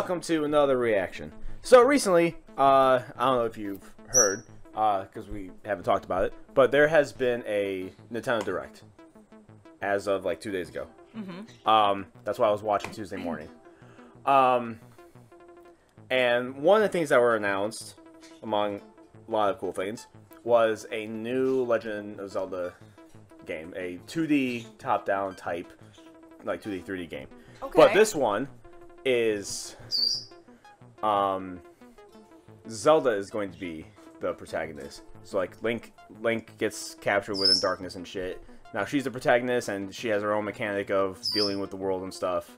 welcome to another reaction. So recently, I don't know if you've heard, because we haven't talked about it, but there has been a Nintendo Direct as of like 2 days ago. That's why I was watching Tuesday morning. And one of the things that were announced, among a lot of cool things, was a new Legend of Zelda game, a 2D top-down type, like 2D 3D game. Okay. But this one is Zelda is going to be the protagonist. So like Link gets captured within darkness and shit. Now she's the protagonist and she has her own mechanic of dealing with the world and stuff.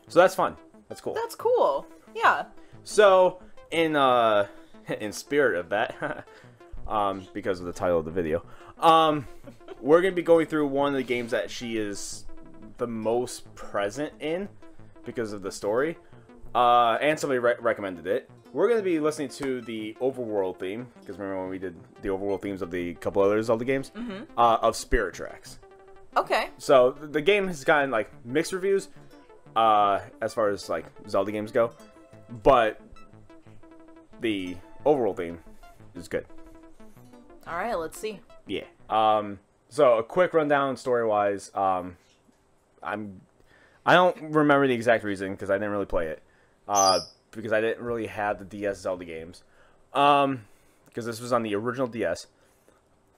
So that's fun. That's cool. That's cool. Yeah. So in spirit of that, because of the title of the video, we're gonna be going through one of the games that she is the most present in because of the story, and somebody recommended it. We're going to be listening to the Overworld theme, because remember when we did the Overworld themes of the couple other Zelda games, of Spirit Tracks. Okay. So the game has gotten like mixed reviews as far as like Zelda games go, but the Overworld theme is good. All right, let's see. Yeah. So a quick rundown story-wise. I don't remember the exact reason because I didn't really play it. Because I didn't really have the DS Zelda games. Because this was on the original DS.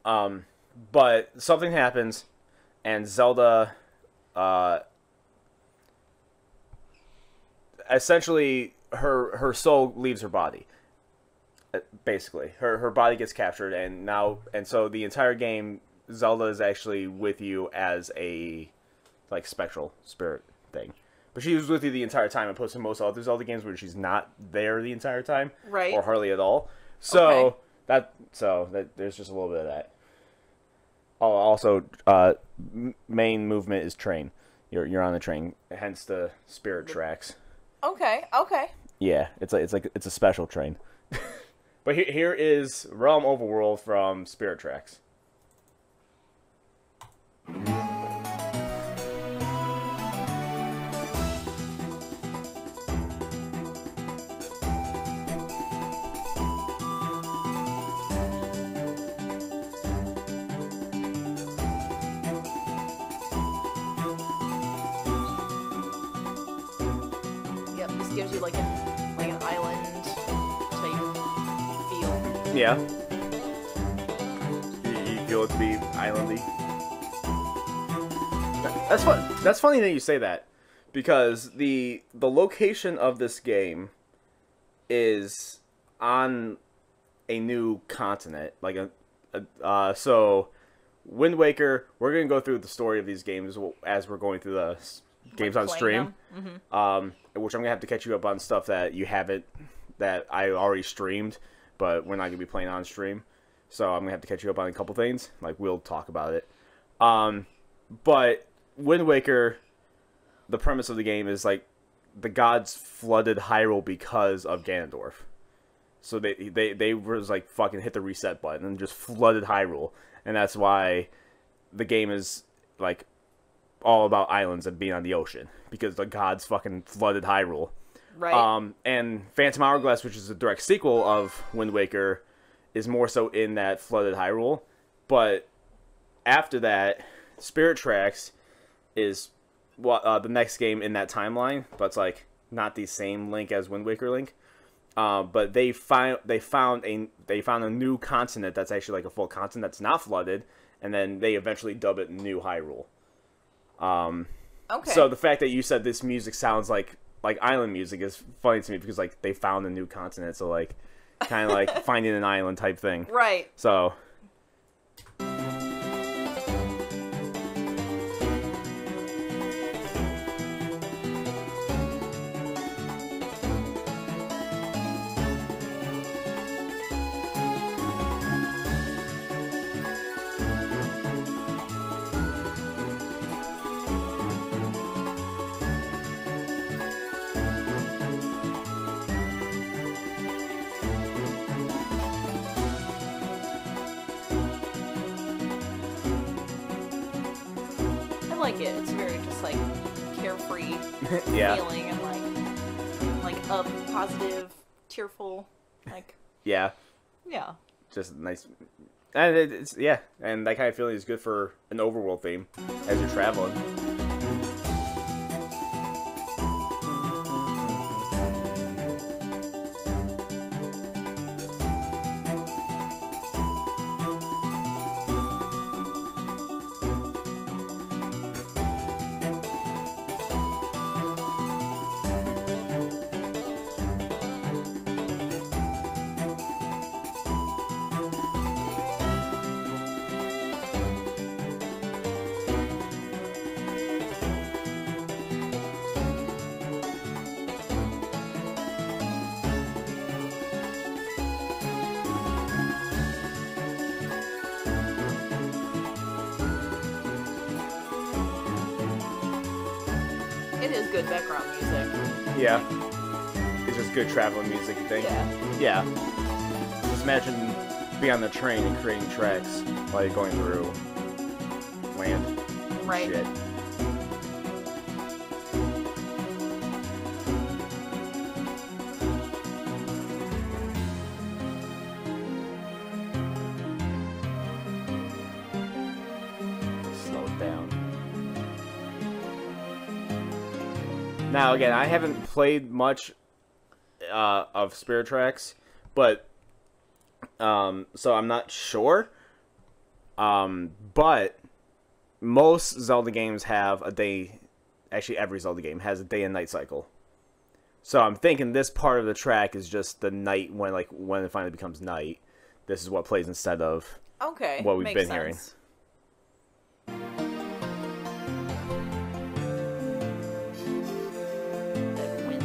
But something happens, and Zelda, essentially, her soul leaves her body. Basically, her body gets captured, and so the entire game, Zelda is actually with you as a like spectral spirit thing. But she was with you the entire time, opposed to most other Zelda games where she's not there the entire time, right? Or hardly at all. So there's just a little bit of that. Oh, also, main movement is train. You're on the train, hence the Spirit Tracks. Okay. Okay. Yeah, it's a special train. But here is Realm Overworld from Spirit Tracks. This gives you like an island type feel. Yeah. You feel it to be islandy. That's fun. That's funny that you say that, because the location of this game is on a new continent, like so Wind Waker. We're gonna go through the story of these games as we're going through the games on stream. Which I'm gonna have to catch you up on stuff that you haven't, that I already streamed, but we're not gonna be playing on stream. So I'm gonna have to catch you up on a couple things. Like, we'll talk about it. But Wind Waker, the premise of the game is like the gods flooded Hyrule because of Ganondorf. So they was like fucking hit the reset button and just flooded Hyrule, and that's why the game is like all about islands and being on the ocean, because the gods fucking flooded Hyrule. Right. And Phantom Hourglass, which is a direct sequel of Wind Waker, is more so in that flooded Hyrule. But after that, Spirit Tracks is the next game in that timeline, but it's like not the same Link as Wind Waker Link. But they found a new continent that's actually like a full continent that's not flooded, and then they eventually dub it New Hyrule. Okay. So the fact that you said this music sounds like island music is funny to me, because like they found a new continent, so like kind of like finding an island type thing. Right. So. like it. It's very just like carefree yeah. feeling and like positive, cheerful, like, Yeah, yeah. just nice. And it's yeah, and that kind of feeling is good for an overworld theme as you're traveling. It is good background music. Yeah, it's just good traveling music. You think? Yeah. Yeah. Just imagine being on the train and creating tracks while you're going through land. Right. Shit. Slow it down. Now, again, I haven't played much of Spirit Tracks, but so I'm not sure. But most Zelda games have a day. Actually, every Zelda game has a day and night cycle. So I'm thinking this part of the track is just the night when it finally becomes night. This is what plays instead of Okay. what we've makes been sense. hearing. That wind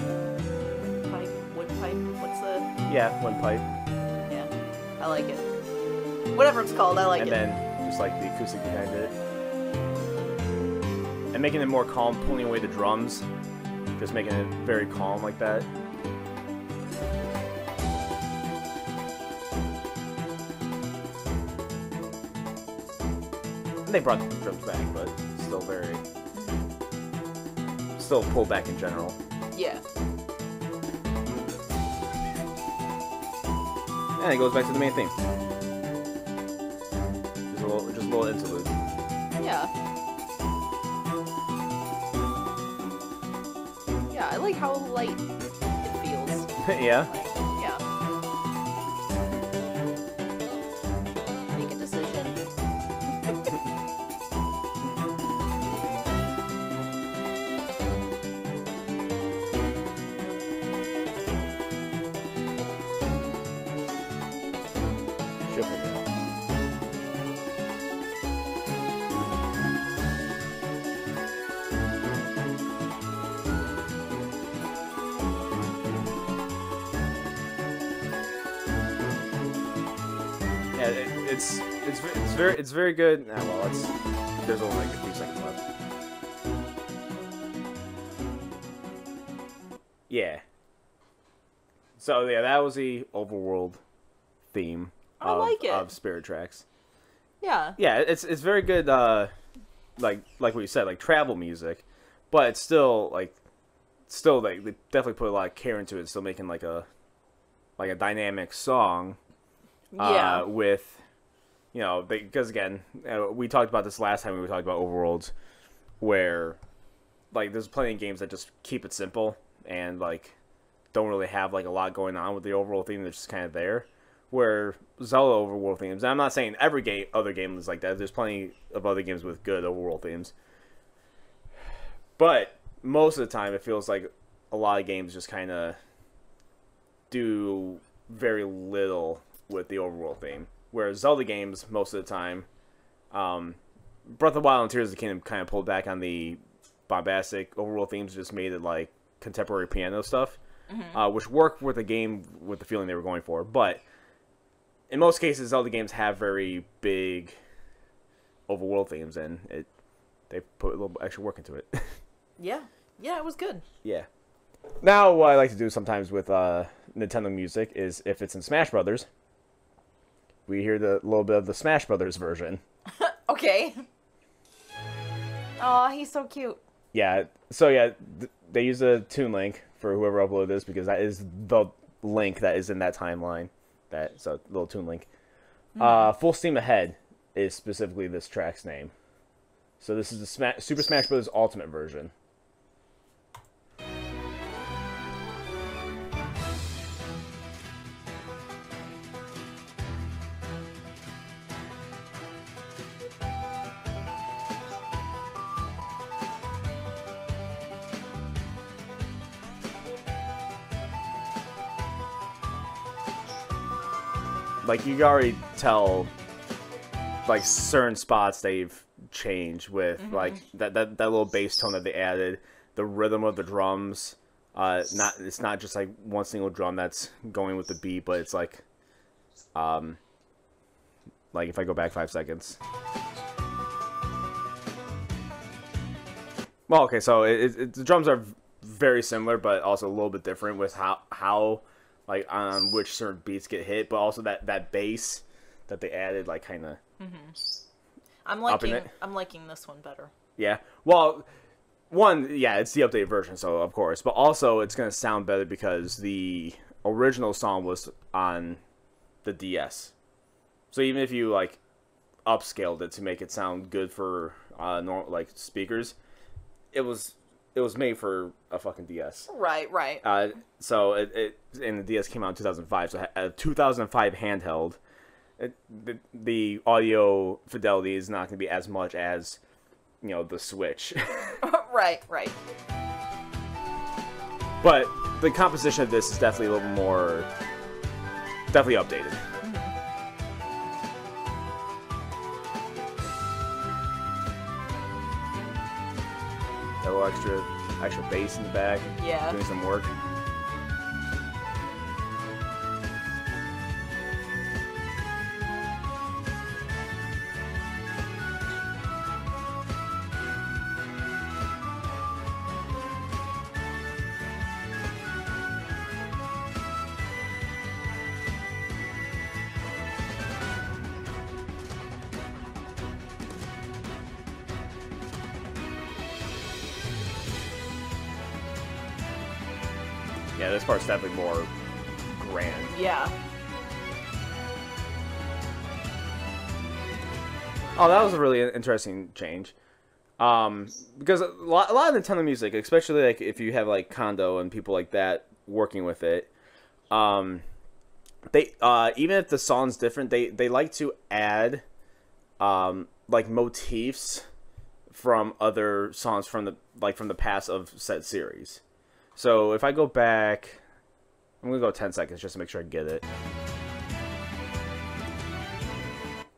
pipe, wood pipe. What's the? Yeah, windpipe. Yeah, I like it. Whatever it's called, I like And it. then just like the acoustic behind it. And making it more calm, pulling away the drums. Just making it very calm like that. And they brought the drums back, but still very... Still pulled back in general. Yeah. And it goes back to the main theme. Just a little interlude. Yeah. Yeah, I like how light it feels. Yeah. Like, yeah. Make a decision. She'll figure it out. Yeah, it's very good. Ah, well, there's only like a few seconds left. Yeah. So yeah, that was the overworld theme I like it. of Spirit Tracks. Yeah. Yeah, it's very good. Like what you said, like travel music, but it's still like they definitely put a lot of care into it. Still making like a dynamic song. Yeah. With, you know, because again, we talked about this last time when we talked about Overworlds, where, like, there's plenty of games that just keep it simple and, like, don't really have, like, a lot going on with the overworld theme. They're just kind of there. Where Zelda overworld themes, and I'm not saying every other game is like that. There's plenty of other games with good overworld themes. But most of the time, it feels like a lot of games just kind of do very little with the overworld theme. Whereas Zelda games, most of the time, Breath of the Wild and Tears of the Kingdom kind of pulled back on the bombastic overworld themes, just made it like contemporary piano stuff, which worked with the game with the feeling they were going for. But in most cases, Zelda games have very big overworld themes, and they put a little extra work into it. Yeah. Yeah, it was good. Yeah. Now, what I like to do sometimes with Nintendo music is, if it's in Smash Brothers, we hear the little bit of the Smash Brothers version. Okay. Aw, he's so cute. Yeah. So yeah, they use a Toon Link for whoever uploaded this because that is the link that is in that timeline. So little tune link. Full Steam Ahead is specifically this track's name. So this is the Super Smash Bros. Ultimate version. Like, you can already tell, like, certain spots they've changed with, like, that little bass tone that they added, the rhythm of the drums. It's not just, like, one single drum that's going with the beat, but it's, like, if I go back 5 seconds. Well, okay, so the drums are very similar, but also a little bit different with how like on which certain beats get hit, but also that bass that they added, like, kind of. I'm liking this one better. Yeah. Well, it's the updated version, so of course, but also it's gonna sound better because the original song was on the DS. So even if you like upscaled it to make it sound good for normal like speakers, it was made for a fucking DS. Right. So and the DS came out in 2005. So a 2005 handheld, the audio fidelity is not going to be as much as, the Switch. Right. But the composition of this is definitely a little more, definitely updated. A little extra bass in the back. Yeah. Doing some work. Yeah, this part's definitely more grand. Yeah. Oh, that was a really interesting change. Because a lot of Nintendo music, especially like if you have like Kondo and people like that working with it, they even if the song's different, they like to add like motifs from other songs from the past of said series. So if I go back, I'm gonna go 10 seconds just to make sure I get it.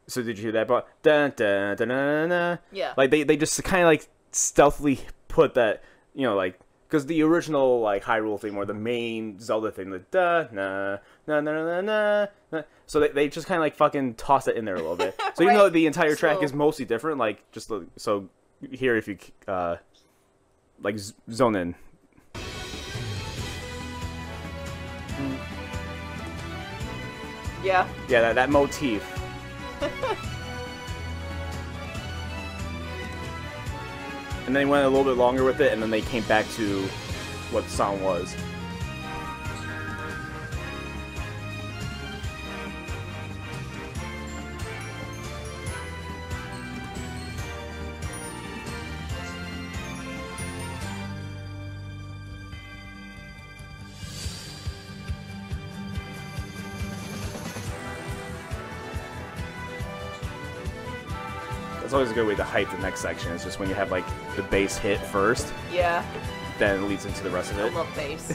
So did you hear that part? Dun, dun, dun, dun, dun. Yeah. Like they just kind of like stealthily put that, like, because the original like Hyrule theme or the main Zelda thing, the da na na na na na na. So they just kind of like fucking toss it in there a little bit. So even though the entire track is mostly different, like so here if you like zone in. Yeah. Yeah, that motif. And then they went a little bit longer with it, and then they came back to what the song was. It's always a good way to hype the next section. It's just when you have like the bass hit first. Yeah. Then it leads into the rest of it. I love bass.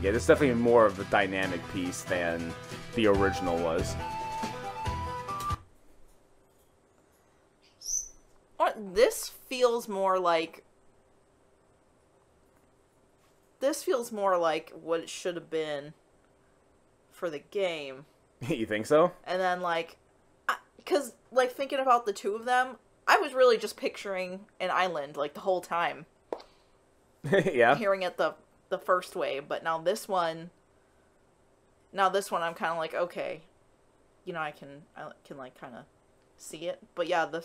Yeah, this is definitely more of a dynamic piece than the original was. This feels more like what it should have been for the game. You think so? And then because like thinking about the two of them, I was really just picturing an island like the whole time. Yeah. Hearing it the first way, but now this one, Now this one, I'm kind of like, okay, I can like kind of see it. But yeah, the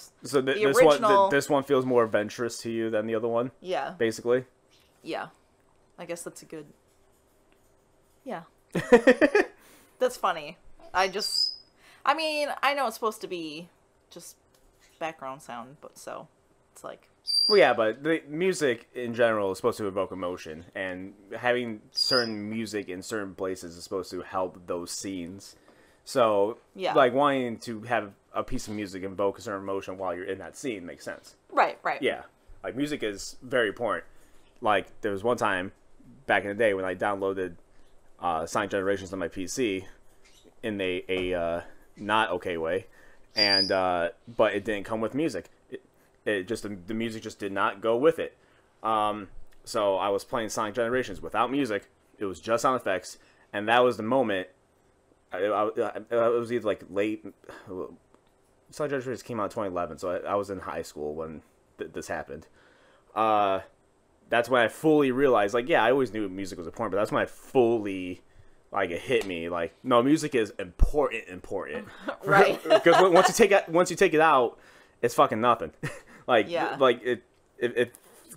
original. This one feels more adventurous to you than the other one. Yeah. Basically. Yeah, I guess that's a good. Yeah. That's funny. I mean, I know it's supposed to be just background sound, but so it's like. Well, yeah, but the music in general is supposed to evoke emotion, and having certain music in certain places is supposed to help those scenes. So, yeah, like wanting to have a piece of music invoke a certain emotion while you're in that scene makes sense. Right. Yeah, like music is very important. Like there was one time back in the day when I downloaded Sonic Generations on my PC in a not okay way, and but it didn't come with music. It just the music just did not go with it. So I was playing Sonic Generations without music. It was just sound effects, and that was the moment. It was either like late. Sonic Generations came out in 2011, so I was in high school when this happened. That's when I fully realized, like, yeah, I always knew music was important, but that's when I fully, like, it hit me, like, no, music is important. Right. Because once you take it out, it's fucking nothing. Like, yeah. Like it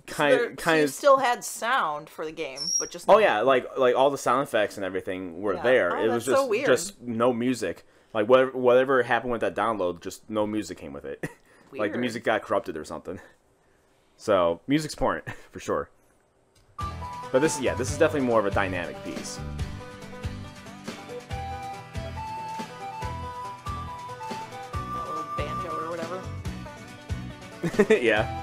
kind so you of still had sound for the game, but just oh yeah, like all the sound effects and everything were there. Oh, it was just so weird. Just no music. Like whatever happened with that download, just no music came with it. Like the music got corrupted or something. So music's important for sure. But this is definitely more of a dynamic piece. That little banjo or whatever. Yeah.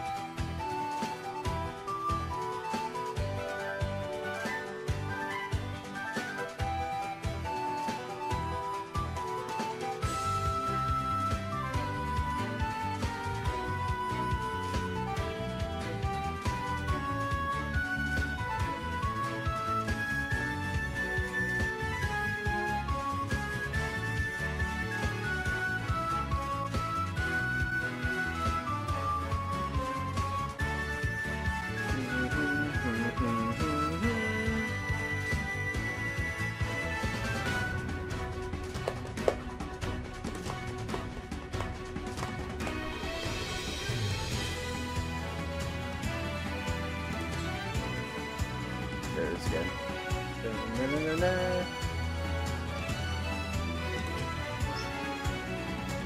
There it is again.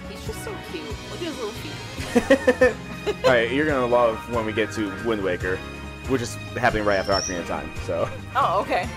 He's just so cute. Look at his little feet. Alright, you're gonna love when we get to Wind Waker, which is happening right after Ocarina of Time, so. Oh, okay.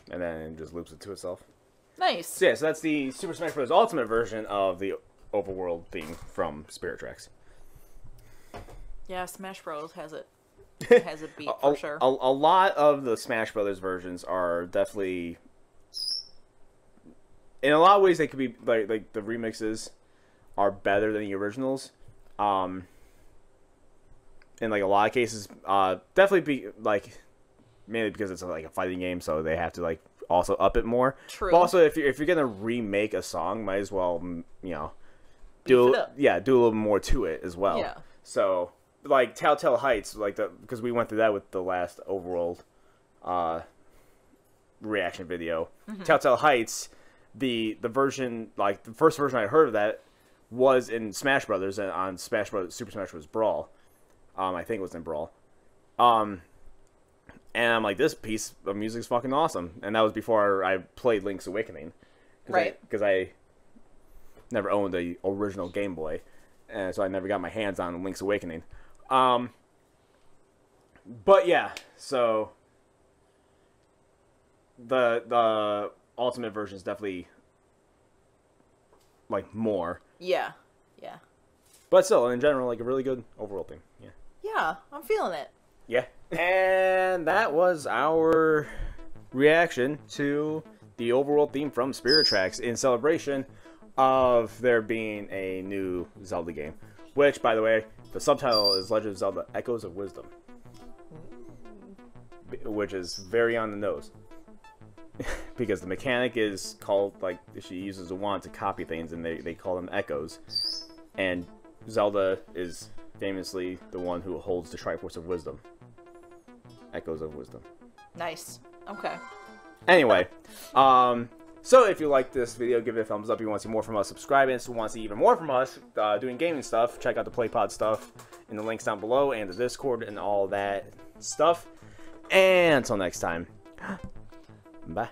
And then it just loops it to itself. Nice. So yeah, so that's the Super Smash Bros. Ultimate version of the Overworld theme from Spirit Tracks. Yeah, Smash Bros. has it. Has it beat for sure. A lot of the Smash Brothers versions are definitely, in a lot of ways, they could be like the remixes are better than the originals. In like a lot of cases, definitely be like mainly because it's like a fighting game, so they have to like also up it more. True. But also, if you're gonna remake a song, might as well do a little more to it as well. Yeah. So like Telltale Heights, like because we went through that with the last Overworld reaction video. Mm-hmm. Telltale Heights, the version, like the first version I heard of that was in Smash Brothers and on Smash Brothers Super Smash Bros. Brawl. I think it was in Brawl. And I'm like, this piece of music is fucking awesome. And that was before I played Link's Awakening. Right. Because I never owned the original Game Boy. And so I never got my hands on Link's Awakening. But yeah, so the Ultimate version is definitely like more. Yeah. Yeah. But still, in general, like a really good overall thing. Yeah. Yeah, I'm feeling it. Yeah. And that was our reaction to the Overworld theme from Spirit Tracks in celebration of there being a new Zelda game. Which, by the way, the subtitle is Legend of Zelda Echoes of Wisdom. Which is very on the nose. Because the mechanic is called, like, she uses a wand to copy things, and they call them echoes. And Zelda is famously the one who holds the Triforce of Wisdom. Echoes of Wisdom. Nice. Okay. Anyway, so if you like this video, give it a thumbs up. If you want to see more from us, subscribe. And if you want to see even more from us doing gaming stuff, check out the PlayPod stuff in the links down below and the Discord and all that stuff. And until next time, bye.